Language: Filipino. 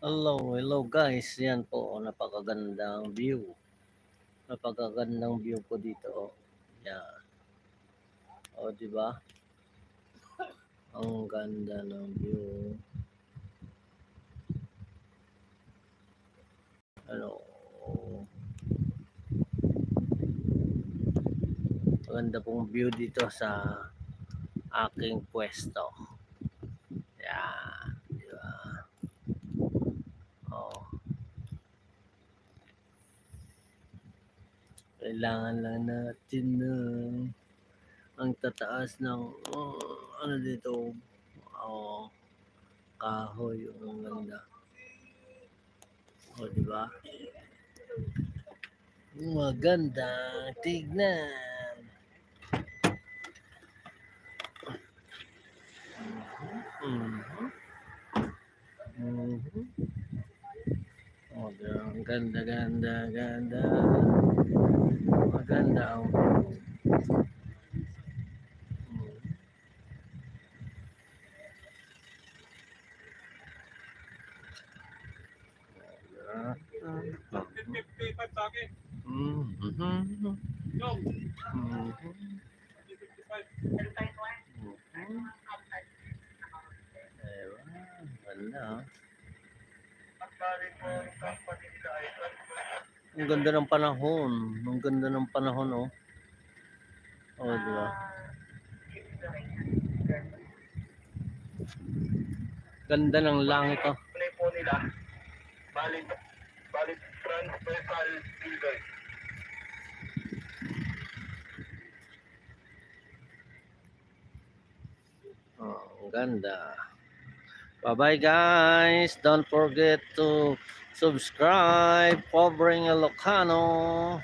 Hello guys. Yan po, napakagandang view. Napakagandang view po dito. Yan. O, di ba? Ang ganda ng view. Ano? Maganda pong view dito sa aking pwesto. Yan. Di ba? Oh. Kailangan lang natin ng ang tataas ng ano dito, kahoy, yung ganda. O, di ba? Maganda tignan. Oh, ang ganda. Maganda ang Ganda. Ang ganda ng panahon. Ang ganda ng panahon, oh. Oh, di ba? Ganda ng langit, oh. Po nila, balik transversal building. Oh, ang ganda. Bye-bye guys. Don't forget to subscribe. Pobreng Ilocano.